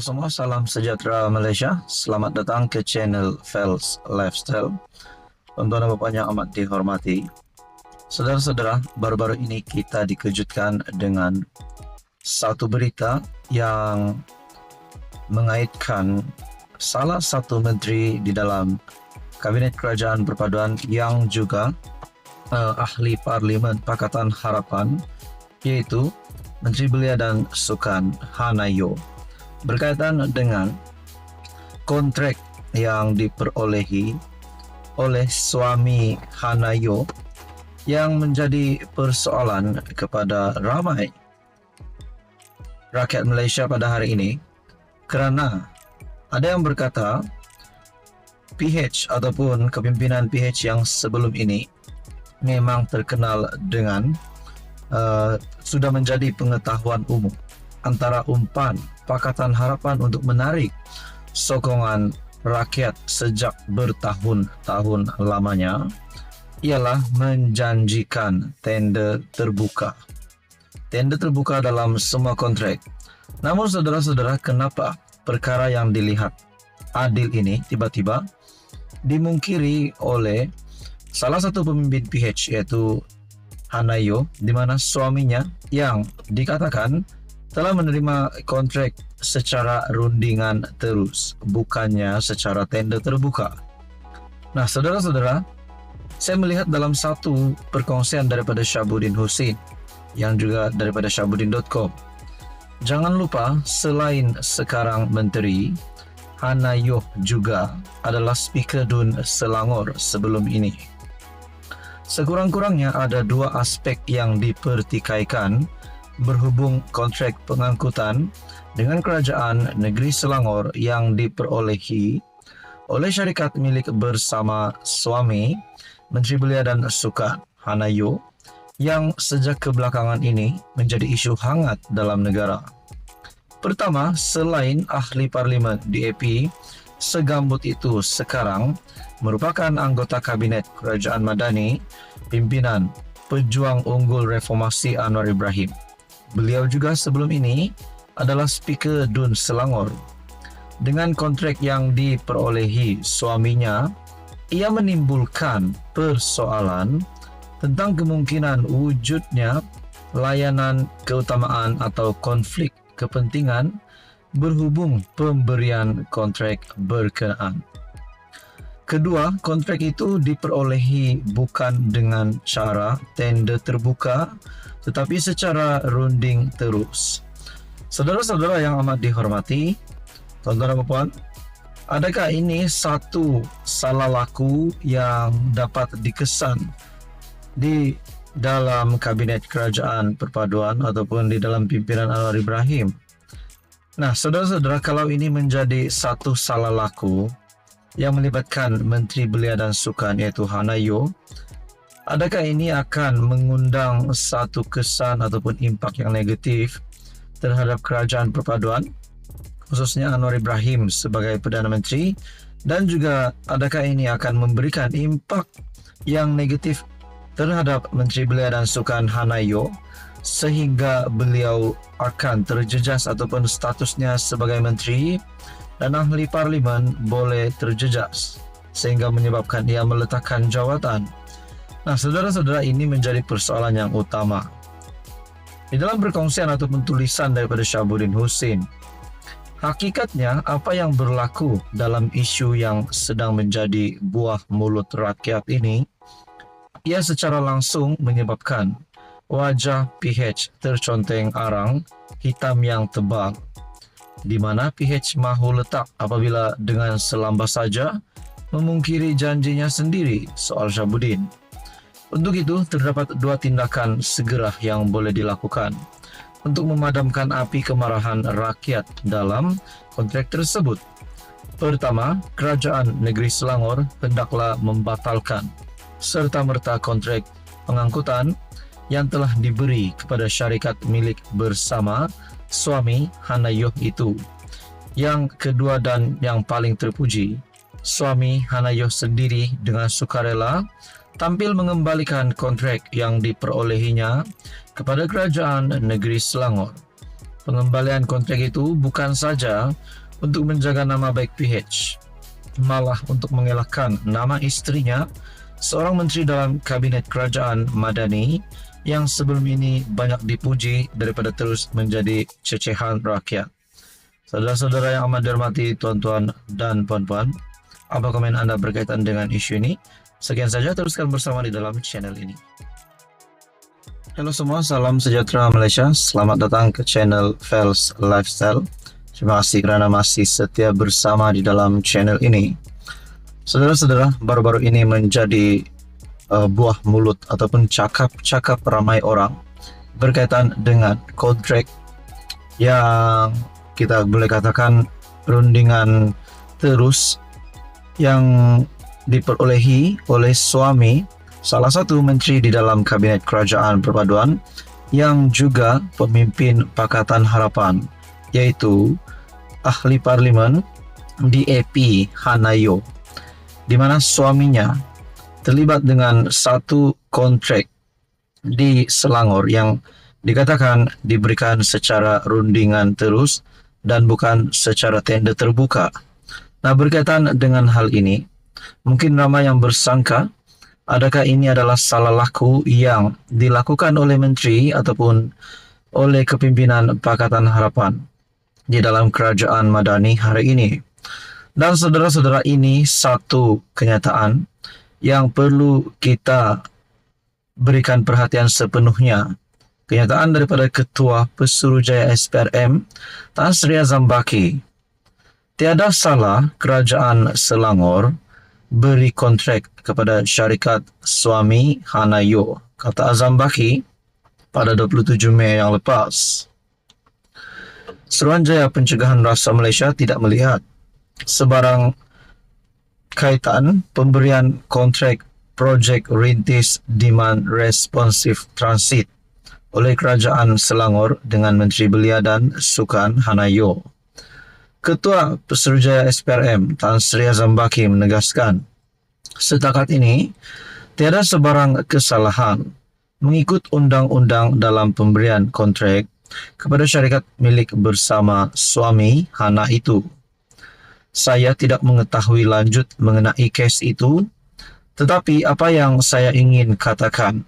Saudara semua, salam sejahtera Malaysia. Selamat datang ke channel Fels Lifestyle. Tuan-tuan dan puan yang amat dihormati, saudara-saudara, baru-baru ini kita dikejutkan dengan satu berita yang mengaitkan salah satu menteri di dalam Kabinet Kerajaan Perpaduan yang juga ahli Parlimen Pakatan Harapan, yaitu Menteri Belia dan Sukan Hannah Yeoh, berkaitan dengan kontrak yang diperolehi oleh suami Hannah Yeoh yang menjadi persoalan kepada ramai rakyat Malaysia pada hari ini, kerana ada yang berkata PH ataupun kepimpinan PH yang sebelum ini memang terkenal dengan sudah menjadi pengetahuan umum antara umpan Pakatan Harapan untuk menarik sokongan rakyat sejak bertahun-tahun lamanya ialah menjanjikan tender terbuka. Tender terbuka dalam semua kontrak. Namun saudara-saudara, kenapa perkara yang dilihat adil ini tiba-tiba dimungkiri oleh salah satu pemimpin PH, yaitu Hannah Yeoh, di mana suaminya yang dikatakan telah menerima kontrak secara rundingan terus, bukannya secara tender terbuka. Nah, saudara-saudara, saya melihat dalam satu perkongsian daripada Syabuddin Hussein yang juga daripada syabuddin.com. Jangan lupa, selain sekarang menteri, Hannah Yeoh juga adalah Speaker Dun Selangor sebelum ini. Sekurang-kurangnya ada dua aspek yang dipertikaikan berhubung kontrak pengangkutan dengan Kerajaan Negeri Selangor yang diperolehi oleh syarikat milik bersama suami Menteri Belia dan Sukan Hannah Yeoh yang sejak kebelakangan ini menjadi isu hangat dalam negara. Pertama, selain ahli Parlimen DAP segambut itu sekarang merupakan anggota Kabinet Kerajaan Madani pimpinan Pejuang Unggul Reformasi Anwar Ibrahim. Beliau juga sebelum ini adalah Speaker Dun Selangor. Dengan kontrak yang diperolehi suaminya, ia menimbulkan persoalan tentang kemungkinan wujudnya layanan keutamaan atau konflik kepentingan berhubung pemberian kontrak berkenaan. Kedua, kontrak itu diperolehi bukan dengan cara tender terbuka, tetapi secara runding terus. Saudara-saudara yang amat dihormati, tuan-tuan dan puan, adakah ini satu salah laku yang dapat dikesan di dalam Kabinet Kerajaan Perpaduan ataupun di dalam pimpinan Anwar Ibrahim? Nah, saudara-saudara, kalau ini menjadi satu salah laku yang melibatkan Menteri Belia dan Sukan, yaitu Hannah Yeoh, adakah ini akan mengundang satu kesan ataupun impak yang negatif terhadap Kerajaan Perpaduan, khususnya Anwar Ibrahim sebagai Perdana Menteri, dan juga adakah ini akan memberikan impak yang negatif terhadap Menteri Belia dan Sukan Hannah Yeoh sehingga beliau akan terjejas ataupun statusnya sebagai menteri dan ahli parlimen boleh terjejas sehingga menyebabkan ia meletakkan jawatan. Nah, saudara-saudara, ini menjadi persoalan yang utama. Di dalam perkongsian ataupun tulisan daripada Syabuddin Hussein, hakikatnya apa yang berlaku dalam isu yang sedang menjadi buah mulut rakyat ini, ia secara langsung menyebabkan wajah PH terconteng arang hitam yang tebal, di mana PH mahu letak apabila dengan selambas saja memungkiri janjinya sendiri soal Syabuddin. Untuk itu, terdapat dua tindakan segera yang boleh dilakukan untuk memadamkan api kemarahan rakyat dalam kontrak tersebut. Pertama, Kerajaan Negeri Selangor hendaklah membatalkan serta-merta kontrak pengangkutan yang telah diberi kepada syarikat milik bersama suami Hannah Yeoh itu. Yang kedua dan yang paling terpuji, suami Hannah Yeoh sendiri dengan sukarela tampil mengembalikan kontrak yang diperolehinya kepada Kerajaan Negeri Selangor. Pengembalian kontrak itu bukan saja untuk menjaga nama baik PH, malah untuk mengelakkan nama istrinya, seorang menteri dalam Kabinet Kerajaan Madani yang sebelum ini banyak dipuji daripada terus menjadi cecehan rakyat. Saudara-saudara yang amat dihormati, tuan-tuan dan puan-puan, apa komen anda berkaitan dengan isu ini? Sekian saja, teruskan bersama di dalam channel ini. Halo semua, salam sejahtera Malaysia. Selamat datang ke channel Fels Lifestyle. Terima kasih kerana masih setia bersama di dalam channel ini. Saudara-saudara, baru-baru ini menjadi buah mulut ataupun cakap-cakap ramai orang berkaitan dengan kontrak yang kita boleh katakan rundingan terus yang diperolehi oleh suami salah satu menteri di dalam Kabinet Kerajaan Perpaduan yang juga pemimpin Pakatan Harapan, yaitu Ahli Parlimen DAP Hanayo, di mana suaminya terlibat dengan satu kontrak di Selangor yang dikatakan diberikan secara rundingan terus dan bukan secara tender terbuka. Nah, berkaitan dengan hal ini, mungkin ramai yang bersangka adakah ini adalah salah laku yang dilakukan oleh menteri ataupun oleh kepimpinan Pakatan Harapan di dalam Kerajaan Madani hari ini. Dan saudara-saudara, ini satu kenyataan yang perlu kita berikan perhatian sepenuhnya. Kenyataan daripada Ketua Pesuruhjaya SPRM Tan Sri Azam-Baki. Tiada salah Kerajaan Selangor beri kontrak kepada syarikat suami Hanayo, kata Azam-Baki pada 27 Mei yang lepas. Suruhanjaya Pencegahan Rasa Malaysia tidak melihat sebarang kaitan pemberian kontrak projek rintis demand responsif transit oleh Kerajaan Selangor dengan Menteri Belia dan Sukan Hanayo. Ketua Pesuruhjaya SPRM Tan Sri Azam-Baki menegaskan, setakat ini tiada sebarang kesalahan mengikut undang-undang dalam pemberian kontrak kepada syarikat milik bersama suami Hana itu. Saya tidak mengetahui lanjut mengenai kes itu, tetapi apa yang saya ingin katakan,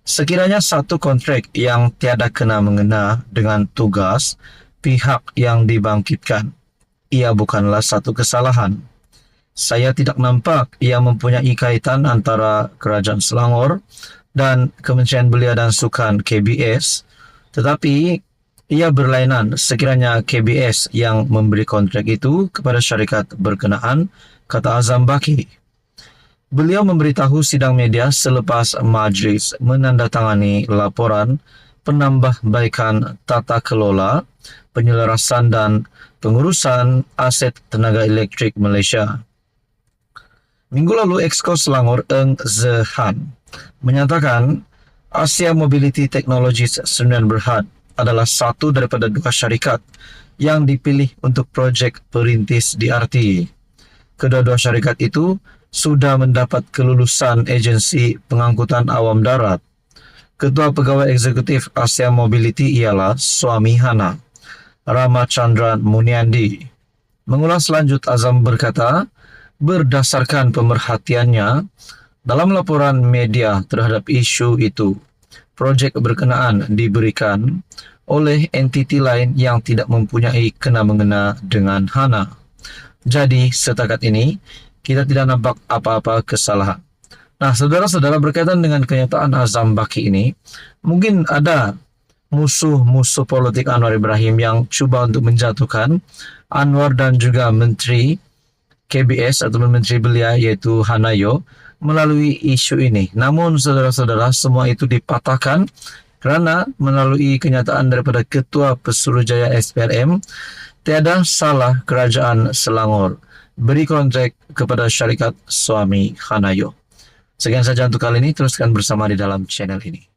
sekiranya satu kontrak yang tiada kena-mengena dengan tugas pihak yang dibangkitkan, ia bukanlah satu kesalahan. Saya tidak nampak ia mempunyai kaitan antara Kerajaan Selangor dan Kementerian Belia dan Sukan KBS, tetapi ia berlainan sekiranya KBS yang memberi kontrak itu kepada syarikat berkenaan, kata Azam-Baki. Beliau memberitahu sidang media selepas majlis menandatangani laporan penambahbaikan tata kelola, penyelarasan dan pengurusan aset tenaga elektrik Malaysia. Minggu lalu, Exco Selangor Eng Zehan menyatakan Asia Mobility Technologies Sdn Berhad adalah satu daripada dua syarikat yang dipilih untuk projek perintis DRT. Kedua-dua syarikat itu sudah mendapat kelulusan agensi pengangkutan awam darat. Ketua Pegawai Eksekutif Asia Mobility ialah suami Hana, Ramachandran Muniandi. Mengulas lanjut, Azam berkata, berdasarkan pemerhatiannya dalam laporan media terhadap isu itu, projek berkenaan diberikan oleh entiti lain yang tidak mempunyai kena-mengena dengan Hana. Jadi, setakat ini, kita tidak nampak apa-apa kesalahan. Nah, saudara-saudara, berkaitan dengan kenyataan Azam-Baki ini, mungkin ada musuh-musuh politik Anwar Ibrahim yang cuba untuk menjatuhkan Anwar dan juga Menteri KBS atau Menteri Belia yaitu Hanayo melalui isu ini. Namun saudara-saudara, semua itu dipatahkan kerana melalui kenyataan daripada Ketua Pesuruhjaya SPRM, tiada salah Kerajaan Selangor beri kontrak kepada syarikat suami Hanayo. Sekian saja untuk kali ini, teruskan bersama di dalam channel ini.